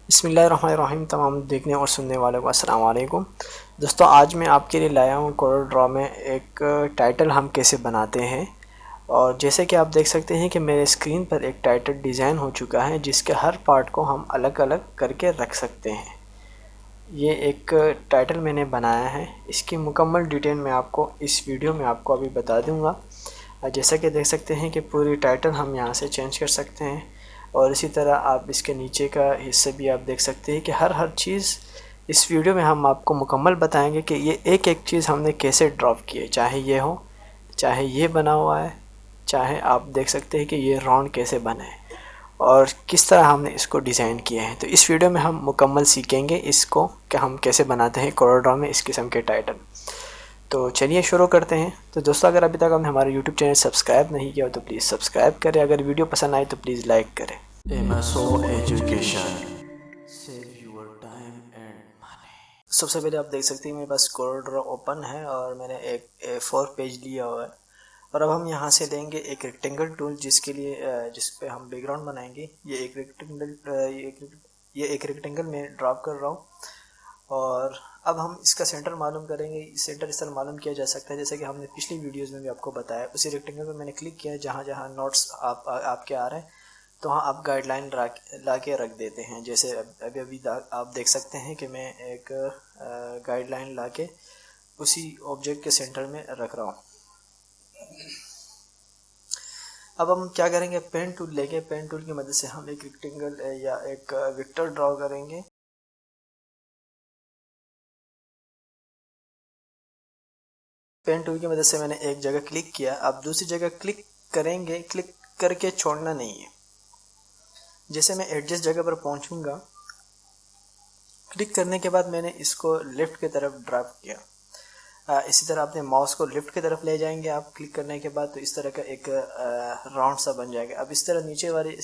बिस्मिल्लाहिर्रहमानिर्रहीम। तमाम देखने और सुनने वालों को अस्सलाम वालेकुम। दोस्तों, आज मैं आपके लिए लाया हूँ कोरल ड्रॉ में एक टाइटल हम कैसे बनाते हैं। और जैसे कि आप देख सकते हैं कि मेरे स्क्रीन पर एक टाइटल डिज़ाइन हो चुका है, जिसके हर पार्ट को हम अलग अलग करके रख सकते हैं। ये एक टाइटल मैंने बनाया है, इसकी मुकम्मल डिटेल मैं आपको इस वीडियो में आपको अभी बता दूँगा। जैसा कि देख सकते हैं कि पूरी टाइटल हम यहाँ से चेंज कर सकते हैं। और इसी तरह आप इसके नीचे का हिस्सा भी आप देख सकते हैं कि हर चीज़ इस वीडियो में हम आपको मुकम्मल बताएंगे कि ये एक एक चीज़ हमने कैसे ड्रॉप की है। चाहे ये हो, चाहे ये बना हुआ है, चाहे आप देख सकते हैं कि ये राउंड कैसे बना है और किस तरह हमने इसको डिज़ाइन किया है। तो इस वीडियो में हम मुकम्मल सीखेंगे इसको कि हम कैसे बनाते हैं कोरल ड्रॉ में इस किस्म के टाइटल। तो चलिए शुरू करते हैं। तो दोस्तों, अगर अभी तक आपने हमारा यूट्यूब चैनल सब्सक्राइब नहीं किया हो तो प्लीज़ सब्सक्राइब करें। अगर वीडियो पसंद आए तो प्लीज़ लाइक करें। MSO Education। Save your time and money. सबसे पहले आप देख सकते हैं मेरे पास कोरल ड्रॉ ओपन है और मैंने एक A4 पेज लिया हुआ है। और अब हम यहाँ से लेंगे एक रेक्टेंगल टूल, जिसके लिए जिस पे हम बैकग्राउंड बनाएंगे। ये एक रेक्टेंगल में ड्रॉप कर रहा हूँ। और अब हम इसका सेंटर मालूम करेंगे। सेंटर इस तरह मालूम किया जा सकता है जैसे कि हमने पिछली वीडियोस में भी आपको बताया। उसी रेक्टेंगल पर मैंने क्लिक किया है, जहाँ जहाँ नोट्स आपके आ रहे हैं तो वहाँ आप गाइडलाइन ला के रख देते हैं। जैसे अभी आप देख सकते हैं कि मैं एक गाइडलाइन ला के उसी ऑब्जेक्ट के सेंटर में रख रहा हूँ। अब हम क्या करेंगे, पेन टूल लेके पेन टूल की मदद से हम एक रेक्टेंगल या एक वेक्टर ड्रॉ करेंगे। पेन टूल की मदद से मैंने एक जगह क्लिक किया, अब दूसरी जगह क्लिक करेंगे। क्लिक करके छोड़ना नहीं है। जैसे मैं एडजस्ट जगह पर पहुंचूंगा, क्लिक करने के बाद मैंने इसको लेफ्ट की तरफ ड्रैग किया। इसी तरह अपने माउस को लेफ्ट की तरफ ले जाएंगे आप क्लिक करने के बाद, तो इस तरह का एक राउंड सा बन जाएगा। अब इस तरह नीचे वाले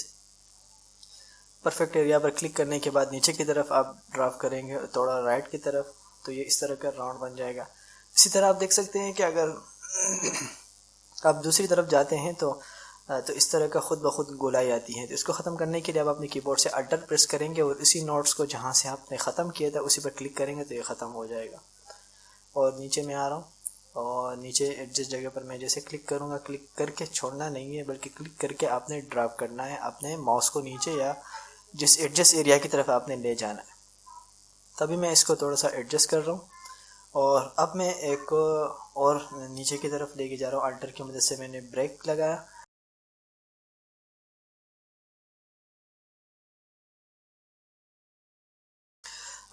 परफेक्ट एरिया पर क्लिक करने के बाद नीचे की तरफ आप ड्राफ्ट करेंगे थोड़ा राइट की तरफ, तो ये इस तरह का राउंड बन जाएगा। इसी तरह आप देख सकते हैं कि अगर आप दूसरी तरफ जाते हैं तो इस तरह का खुद ब खुद गोलाई आती है। तो इसको ख़त्म करने के लिए आप अपने कीबोर्ड से अल्टर प्रेस करेंगे और इसी नोट्स को जहाँ से आपने ख़त्म किया था उसी पर क्लिक करेंगे तो ये ख़त्म हो जाएगा। और नीचे में आ रहा हूँ और नीचे एडजस्ट जगह पर मैं जैसे क्लिक करूँगा, क्लिक करके छोड़ना नहीं है बल्कि क्लिक करके आपने ड्रैग करना है अपने माउस को नीचे या जिस एडजस्ट एरिया की तरफ आपने ले जाना है। तभी मैं इसको थोड़ा सा एडजस्ट कर रहा हूँ और अब मैं एक और नीचे की तरफ लेके जा रहा हूँ। अल्टर की मदद से मैंने ब्रेक लगाया।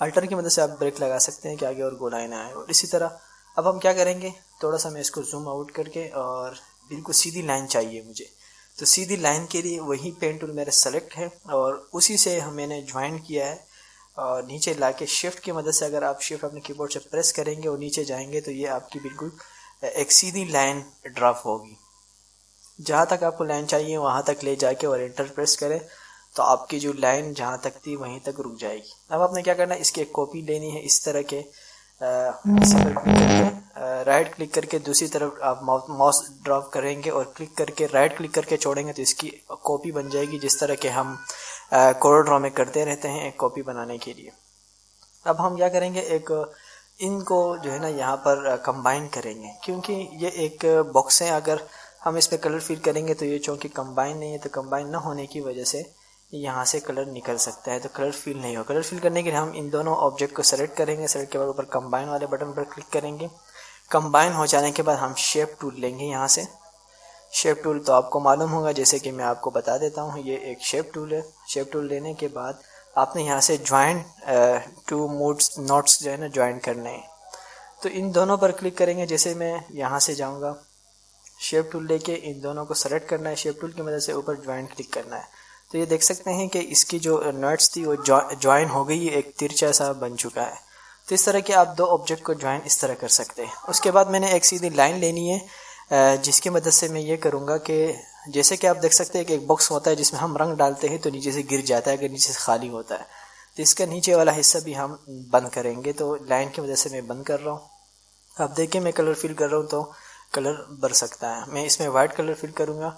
अल्टर की मदद से आप ब्रेक लगा सकते हैं कि आगे और गोलाई ना आए। और इसी तरह अब हम क्या करेंगे, थोड़ा सा मैं इसको जूम आउट करके, और बिल्कुल सीधी लाइन चाहिए मुझे। तो सीधी लाइन के लिए वही पेन टूल मेरा सेलेक्ट है और उसी से मैंने ज्वाइन किया है। और नीचे लाके शिफ्ट की मदद से अगर आप शिफ्ट अपने कीबोर्ड से प्रेस करेंगे और नीचे जाएंगे तो ये आपकी बिल्कुल एक सीधी लाइन ड्राफ्ट होगी। जहाँ तक आपको लाइन चाहिए वहाँ तक ले जाके और एंटर प्रेस करें तो आपकी जो लाइन जहाँ तक थी वहीं तक रुक जाएगी। अब आपने क्या करना है, इसकी एक कॉपी लेनी है। इस तरह के इसी पर क्लिक करके राइट क्लिक करके दूसरी तरफ आप माउस ड्रॉप करेंगे और क्लिक करके राइट क्लिक करके छोड़ेंगे तो इसकी कॉपी बन जाएगी, जिस तरह के हम कोरल ड्रॉ में करते रहते हैं एक कॉपी बनाने के लिए। अब हम क्या करेंगे, एक इनको जो है ना यहाँ पर कंबाइन करेंगे, क्योंकि ये एक बॉक्स है। अगर हम इस पर कलर फिल करेंगे तो ये चूँकि कंबाइन नहीं है तो कंबाइन ना होने की वजह से यहाँ से कलर निकल सकता है, तो कलर फिल नहीं हो। कलर फिल करने के लिए हम इन दोनों ऑब्जेक्ट को सेलेक्ट करेंगे। सेलेक्ट के बाद ऊपर कंबाइन वाले बटन पर क्लिक करेंगे। कंबाइन हो जाने के बाद हम शेप टूल लेंगे यहाँ से। शेप टूल तो आपको मालूम होगा, जैसे कि मैं आपको बता देता हूँ, ये एक शेप टूल है। शेप टूल लेने के बाद आपने यहाँ से ज्वाइन टू मूड्स नोट्स जो है ना ज्वाइन करने हैं, तो इन दोनों पर क्लिक करेंगे। जैसे मैं यहाँ से जाऊँगा, शेप टूल लेके इन दोनों को सेलेक्ट करना है। शेप टूल की मदद से ऊपर ज्वाइन क्लिक करना है। तो ये देख सकते हैं कि इसकी जो नोट्स थी वो ज्वाइन हो गई, एक तिरछा सा बन चुका है। तो इस तरह के आप दो ऑब्जेक्ट को ज्वाइन इस तरह कर सकते हैं। उसके बाद मैंने एक सीधी लाइन लेनी है जिसकी मदद से मैं ये करूँगा कि जैसे कि आप देख सकते हैं कि एक बॉक्स होता है जिसमें हम रंग डालते हैं तो नीचे से गिर जाता है अगर नीचे से खाली होता है, तो इसका नीचे वाला हिस्सा भी हम बंद करेंगे। तो लाइन की वजह से मैं बंद कर रहा हूँ। अब देखिए मैं कलर फिल कर रहा हूँ तो कलर भर सकता है। मैं इसमें वाइट कलर फिल करूँगा।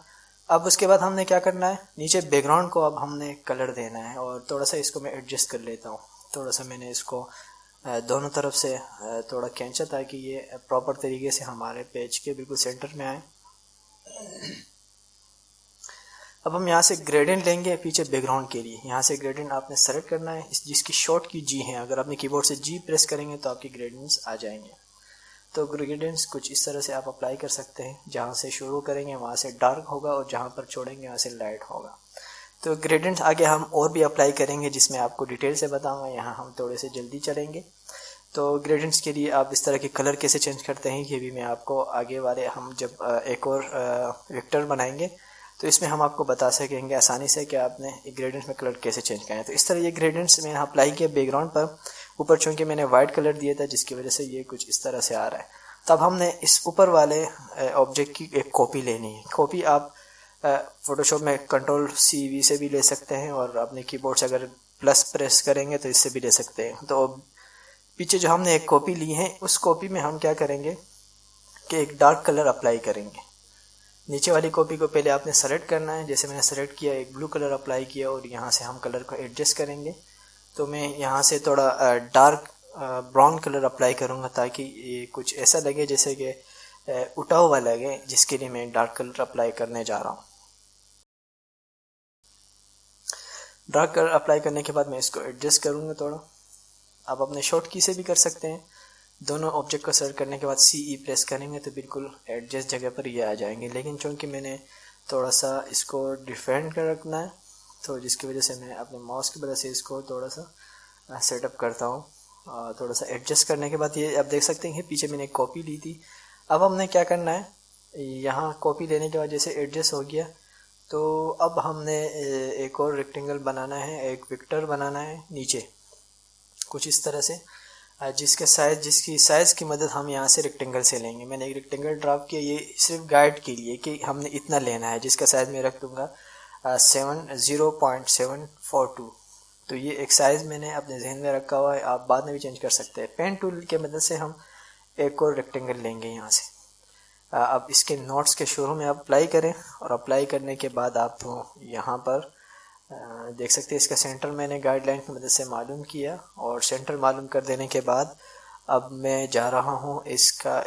अब उसके बाद हमने क्या करना है, नीचे बैकग्राउंड को अब हमने कलर देना है, और थोड़ा सा इसको मैं एडजस्ट कर लेता हूँ। थोड़ा सा मैंने इसको दोनों तरफ से थोड़ा खींचा ताकि ये प्रॉपर तरीके से हमारे पेज के बिल्कुल सेंटर में आए। अब हम यहाँ से ग्रेडियंट लेंगे पीछे बैकग्राउंड के लिए। यहाँ से ग्रेडियंट आपने सेलेक्ट करना है, जिसकी शॉर्ट की जी है। अगर आपने कीबोर्ड से जी प्रेस करेंगे तो आपके ग्रेडियंट्स आ जाएंगे। तो ग्रेडियंट्स कुछ इस तरह से आप अप्लाई कर सकते हैं। जहाँ से शुरू करेंगे वहाँ से डार्क होगा और जहाँ पर छोड़ेंगे वहाँ से लाइट होगा। तो ग्रेडियंट्स आगे हम और भी अप्लाई करेंगे, जिसमें आपको डिटेल से बताऊँगा। यहाँ हम थोड़े से जल्दी चलेंगे। तो ग्रेडियंट्स के लिए आप इस तरह के कलर कैसे चेंज करते हैं ये भी मैं आपको आगे वाले, हम जब एक और वेक्टर बनाएंगे तो इसमें हम आपको बता सकेंगे आसानी से कि आपने ग्रेडियंट्स में कलर कैसे चेंज करना है। तो इस तरह ये ग्रेडियंट्स मैंने अप्लाई किया बैकग्राउंड पर। ऊपर चूँकि मैंने वाइट कलर दिया था जिसकी वजह से ये कुछ इस तरह से आ रहा है। तब हमने इस ऊपर वाले ऑब्जेक्ट की एक कॉपी लेनी है। कॉपी आप फोटोशॉप में Ctrl+C+V से भी ले सकते हैं, और अपने कीबोर्ड से अगर प्लस प्रेस करेंगे तो इससे भी ले सकते हैं। तो पीछे जो हमने एक कॉपी ली है उस कॉपी में हम क्या करेंगे कि एक डार्क कलर अप्लाई करेंगे। नीचे वाली कॉपी को पहले आपने सेलेक्ट करना है। जैसे मैंने सेलेक्ट किया, एक ब्लू कलर अप्लाई किया, और यहाँ से हम कलर को एडजस्ट करेंगे। तो मैं यहाँ से थोड़ा डार्क ब्राउन कलर अप्लाई करूँगा ताकि ये कुछ ऐसा लगे जैसे कि उठा हुआ लगे, जिसके लिए मैं डार्क कलर अप्लाई करने जा रहा हूँ। डार्क कलर अप्लाई करने के बाद मैं इसको एडजस्ट करूँगा थोड़ा। आप अपने शॉर्ट की से भी कर सकते हैं। दोनों ऑब्जेक्ट को सेलेक्ट करने के बाद CE प्रेस करेंगे तो बिल्कुल एडजस्ट जगह पर ये आ जाएंगे। लेकिन चूँकि मैंने थोड़ा सा इसको डिफरेंट कर रखना है, तो जिसकी वजह से मैं अपने माउस की वजह से इसको थोड़ा सा सेटअप करता हूँ। थोड़ा सा एडजस्ट करने के बाद ये आप देख सकते हैं पीछे मैंने एक कॉपी ली थी। अब हमने क्या करना है, यहाँ कॉपी लेने के बाद जैसे एडजस्ट हो गया, तो अब हमने एक और रेक्टेंगल बनाना है, एक वेक्टर बनाना है नीचे कुछ इस तरह से, जिसकी साइज़ की मदद हम यहाँ से रेक्टेंगल से लेंगे। मैंने एक रेक्टेंगल ड्रा किया, ये सिर्फ गाइड के लिए कि हमने इतना लेना है, जिसका साइज़ मैं रख दूँगा 0.742। तो ये एक साइज़ मैंने अपने जहन में रखा हुआ है, आप बाद में भी चेंज कर सकते हैं। पेन टूल के मदद से हम एक और रेक्टेंगल लेंगे यहाँ से। अब इसके नोट्स के शुरू में आप अप्लाई करें, और अप्लाई करने के बाद आप यहाँ पर देख सकते हैं इसका सेंटर मैंने गाइडलाइन की मदद से मालूम किया, और सेंटर मालूम कर देने के बाद अब मैं जा रहा हूँ इसका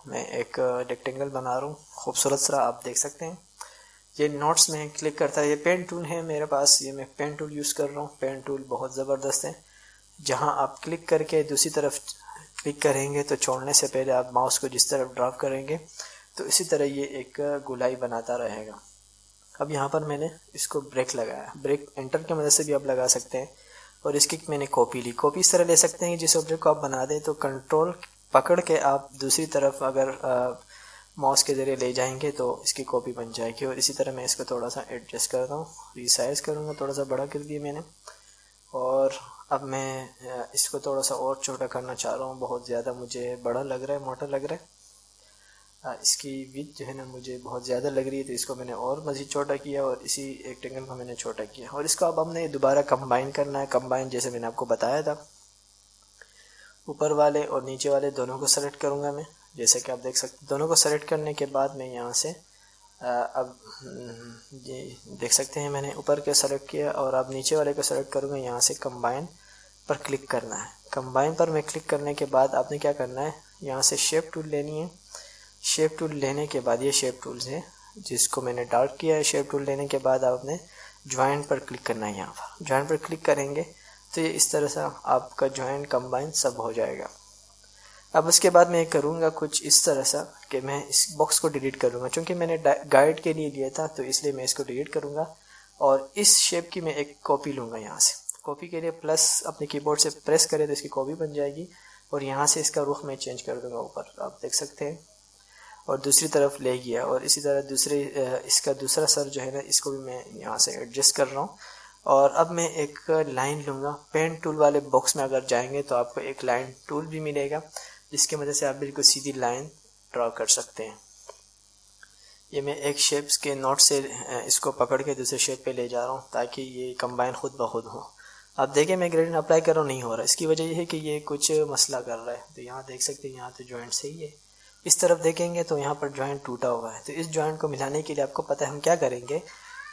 मैं एक रेक्टेंगल बना रहा हूँ खूबसूरत सा। आप देख सकते हैं ये नोट्स में क्लिक करता है। ये पेन टूल है मेरे पास, ये मैं पेन टूल यूज़ कर रहा हूँ। पेन टूल बहुत ज़बरदस्त है। जहाँ आप क्लिक करके दूसरी तरफ क्लिक करेंगे तो छोड़ने से पहले आप माउस को जिस तरफ ड्रॉप करेंगे तो इसी तरह ये एक गोलाई बनाता रहेगा। अब यहाँ पर मैंने इसको ब्रेक लगाया। ब्रेक एंटर की मदद से भी आप लगा सकते हैं। और इसकी मैंने कॉपी ली। कॉपी इस तरह ले सकते हैं जिस ऑब्जेक्ट को आप बना दें तो कंट्रोल पकड़ के आप दूसरी तरफ अगर माउस के ज़रिए ले जाएंगे तो इसकी कॉपी बन जाएगी। और इसी तरह मैं इसको थोड़ा सा एडजस्ट करता हूँ, रिसाइज़ करूँगा, थोड़ा सा बड़ा कर दिया मैंने। और अब मैं इसको थोड़ा सा और छोटा करना चाह रहा हूँ। बहुत ज़्यादा मुझे बड़ा लग रहा है, मोटा लग रहा है। इसकी विड्थ जो है ना मुझे बहुत ज़्यादा लग रही है, तो इसको मैंने और मज़ीद छोटा किया और इसी रेक्टेंगल को मैंने छोटा किया। और इसको अब हमने दोबारा कंबाइन करना है। कंबाइन जैसे मैंने आपको बताया था, ऊपर वाले और नीचे वाले दोनों को सेलेक्ट करूँगा मैं। जैसे कि आप देख सकते, दोनों को सेलेक्ट करने के बाद मैं यहाँ से अब ये देख सकते हैं मैंने ऊपर के सेलेक्ट किया और अब नीचे वाले को सेलेक्ट करूँगा। यहाँ से कंबाइन पर क्लिक करना है। कंबाइन पर मैं क्लिक करने के बाद आपने क्या करना है, यहाँ से शेप टूल लेनी है। शेप टूल लेने के बाद ये शेप टूल्स है जिसको मैंने डार्क किया है। शेप टूल लेने के बाद आपने ज्वाइंट पर क्लिक करना है। यहाँ पर ज्वाइंट पर क्लिक करेंगे तो ये इस तरह से आपका ज्वाइंट कंबाइन सब हो जाएगा। अब उसके बाद मैं करूँगा कुछ इस तरह सा कि मैं इस बॉक्स को डिलीट करूँगा। क्योंकि मैंने गाइड के लिए लिया था तो इसलिए मैं इसको डिलीट करूँगा और इस शेप की मैं एक कॉपी लूँगा। यहाँ से कॉपी के लिए प्लस अपने कीबोर्ड से प्रेस करें तो इसकी कॉपी बन जाएगी। और यहाँ से इसका रुख मैं चेंज कर दूँगा ऊपर, आप देख सकते हैं, और दूसरी तरफ ले गया। और इसी तरह इसका दूसरा सर जो है ना, इसको भी मैं यहाँ से एडजस्ट कर रहा हूँ। और अब मैं एक लाइन लूँगा। पेन टूल वाले बॉक्स में अगर जाएंगे तो आपको एक लाइन टूल भी मिलेगा जिसकी मदद से आप बिल्कुल सीधी लाइन ड्रॉ कर सकते हैं। ये मैं एक शेप्स के नोट से इसको पकड़ के दूसरे शेप पे ले जा रहा हूँ ताकि ये कंबाइन खुद ब खुद हो। आप देखें मैं ग्रेडियंट अप्लाई कर रहा हूँ, नहीं हो रहा। इसकी वजह ये है कि ये कुछ मसला कर रहा है। तो यहाँ देख सकते हैं, यहाँ तो जॉइंट सही है। इस तरफ देखेंगे तो यहाँ पर जॉइंट टूटा हुआ है। तो इस जॉइंट को मिलाने के लिए आपको पता है हम क्या करेंगे,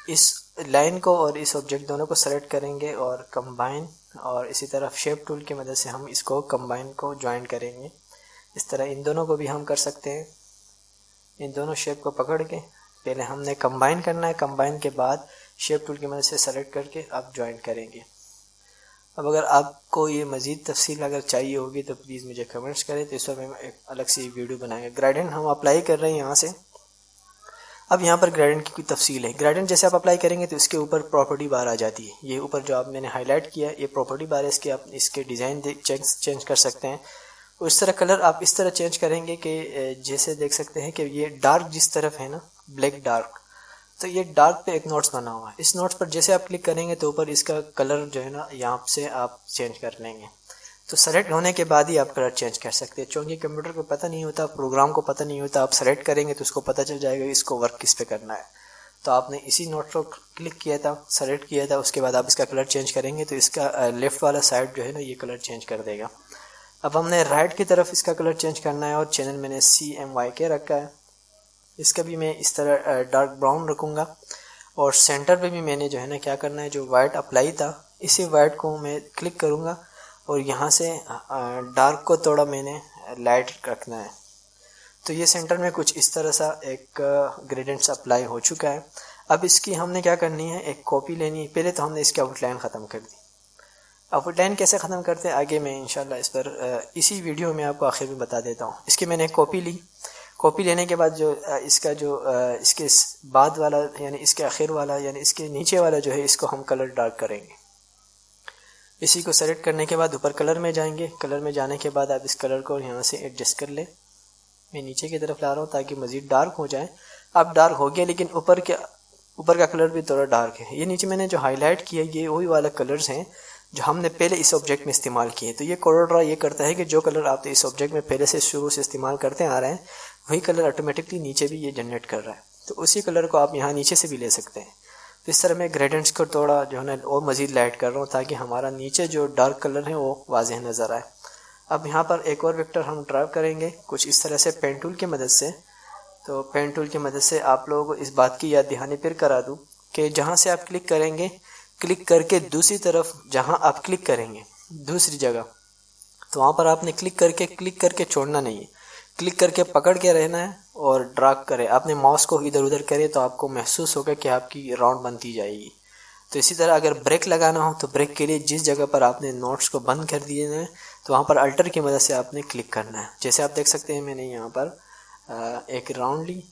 इस लाइन को और इस ऑब्जेक्ट दोनों को सेलेक्ट करेंगे और कंबाइन, और इसी तरफ शेप टूल की मदद से हम इसको कंबाइन को जॉइन करेंगे। इस तरह इन दोनों को भी हम कर सकते हैं। इन दोनों शेप को पकड़ के पहले हमने कंबाइन करना है, कंबाइन के बाद शेप टूल की मदद से सेलेक्ट करके आप जॉइन करेंगे। अब अगर आपको ये मज़ीद तफसील अगर चाहिए होगी तो प्लीज़ मुझे कमेंट्स करें, तो इस पर मैं एक अलग सी वीडियो बनाएंगे। ग्रेडियंट हम अप्लाई कर रहे हैं यहाँ से। अब यहाँ पर ग्रेडियंट की कोई तफसील है। ग्रेडियंट जैसे आप अप्लाई करेंगे तो इसके ऊपर प्रॉपर्टी बार आ जाती है। ये ऊपर जो आप मैंने हाईलाइट किया है ये प्रॉपर्टी बार है, इसके आप इसके डिज़ाइन चेंज कर सकते हैं। और इस तरह कलर आप इस तरह चेंज करेंगे कि जैसे देख सकते हैं कि ये डार्क जिस तरफ है ना, ब्लैक डार्क, तो ये डार्क पे एक नोट्स बना हुआ है। इस नोट्स पर जैसे आप क्लिक करेंगे तो ऊपर इसका कलर जो है ना यहाँ से आप चेंज कर लेंगे। तो सेलेक्ट होने के बाद ही आप कलर चेंज कर सकते हैं, क्योंकि कंप्यूटर को पता नहीं होता, प्रोग्राम को पता नहीं होता। आप सेलेक्ट करेंगे तो उसको पता चल जाएगा इसको वर्क किस पे करना है। तो आपने इसी नोट को क्लिक किया था, सेलेक्ट किया था, उसके बाद आप इसका कलर चेंज करेंगे तो इसका लेफ़्ट वाला साइड जो है ना ये कलर चेंज कर देगा। अब हमने राइट की तरफ इसका कलर चेंज करना है और चैनल मैंने CMYK रखा है। इसका भी मैं इस तरह डार्क ब्राउन रखूँगा। और सेंटर पे भी मैंने जो है ना क्या करना है, जो वाइट अप्लाई था इसी वाइट को मैं क्लिक करूँगा और यहाँ से डार्क को थोड़ा मैंने लाइट रखना है। तो ये सेंटर में कुछ इस तरह सा एक ग्रेडियंट्स अप्लाई हो चुका है। अब इसकी हमने क्या करनी है, एक कॉपी लेनी है। पहले तो हमने इसकी आउटलाइन ख़त्म कर दी। आउटलाइन कैसे ख़त्म करते हैं आगे मैं इंशाल्लाह इस पर इसी वीडियो में आपको आखिर में बता देता हूँ। इसकी मैंने कॉपी ली। कॉपी लेने के बाद जो इसका जो इसके बाद वाला यानी इसके आखिर वाला यानी इसके नीचे वाला जो है इसको हम कलर डार्क करेंगे। इसी को सेलेक्ट करने के बाद ऊपर कलर में जाएंगे। कलर में जाने के बाद आप इस कलर को यहाँ से एडजस्ट कर लें। मैं नीचे की तरफ ला रहा हूँ ताकि मज़ीद डार्क हो जाए। अब डार्क हो गया, लेकिन ऊपर का कलर भी थोड़ा डार्क है। ये नीचे मैंने जो हाईलाइट किया ये वही वाला कलर्स हैं जो हमने पहले इस ऑब्जेक्ट में इस्तेमाल किए। तो ये कोरोड्रा ये करता है कि जो कलर आप इस ऑब्जेक्ट में पहले से शुरू से इस्तेमाल करते आ रहे हैं वही कलर ऑटोमेटिकली नीचे भी ये जनरेट कर रहा है। तो उसी कलर को आप यहाँ नीचे से भी ले सकते हैं। तो इस तरह मैं ग्रेडियंट्स को थोड़ा जो है ना और मज़ीद लाइट कर रहा हूँ ताकि हमारा नीचे जो डार्क कलर है वो वाज़ेह नज़र आए। अब यहाँ पर एक और वेक्टर हम ड्रा करेंगे कुछ इस तरह से पेन टूल की मदद से। तो पेन टूल की मदद से आप लोगों को इस बात की याद दहानी फिर करा दूँ कि जहाँ से आप क्लिक करेंगे, क्लिक करके दूसरी तरफ जहाँ आप क्लिक करेंगे दूसरी जगह, तो वहाँ पर आपने क्लिक करके छोड़ना नहीं है। क्लिक करके पकड़ के रहना है और ड्रैग करें। आपने माउस को इधर उधर करें तो आपको महसूस होगा कि आपकी राउंड बनती जाएगी। तो इसी तरह अगर ब्रेक लगाना हो तो ब्रेक के लिए जिस जगह पर आपने नोट्स को बंद कर दिए हैं तो वहाँ पर अल्टर की मदद से आपने क्लिक करना है। जैसे आप देख सकते हैं मैंने यहाँ पर एक राउंड ली।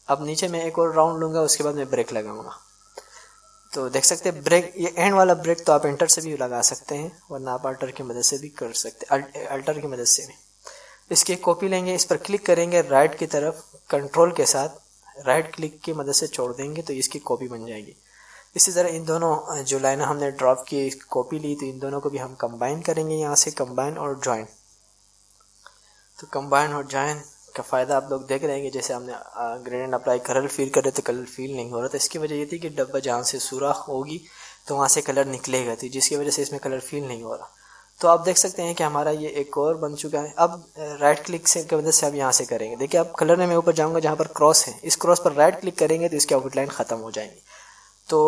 अब नीचे मैं एक और राउंड लूँगा, उसके बाद मैं ब्रेक लगाऊँगा। तो देख सकते हैं ब्रेक, ये एंड वाला ब्रेक तो आप एंटर से भी लगा सकते हैं, वरना आप अल्टर की मदद से भी कर सकते हैं। अल्टर की मदद से भी इसकी कॉपी लेंगे, इस पर क्लिक करेंगे राइट की तरफ, कंट्रोल के साथ राइट क्लिक की मदद से छोड़ देंगे तो इसकी कॉपी बन जाएगी। इसी तरह इन दोनों जो लाइन हमने ड्रॉप की कॉपी ली तो इन दोनों को भी हम कंबाइन करेंगे। यहाँ से कंबाइन और जॉइन। तो कंबाइन और जॉइन का फ़ायदा आप लोग देख रहे हैं कि जैसे हमने ग्रेडियंट अप्लाई कलर फील कर रहे थे, कलर फील नहीं हो रहा था। इसकी वजह ये थी कि डब्बा जहाँ से सुराख होगी तो वहाँ से कलर निकलेगा, तो जिसकी वजह से इसमें कलर फील नहीं हो रहा। तो आप देख सकते हैं कि हमारा ये एक और बन चुका है। अब राइट क्लिक से की मदद से आप यहाँ से करेंगे। देखिए आप कलर में मैं ऊपर जाऊँगा जहाँ पर क्रॉस है, इस क्रॉस पर राइट क्लिक करेंगे तो इसकी आउटलाइन ख़त्म हो जाएंगी। तो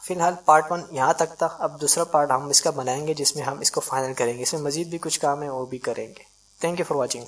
फिलहाल पार्ट 1 यहाँ तक था। अब दूसरा पार्ट हम इसका बनाएंगे जिसमें हम इसको फाइनल करेंगे। इसमें मज़ीद भी कुछ काम है वो भी करेंगे। Thank you for watching.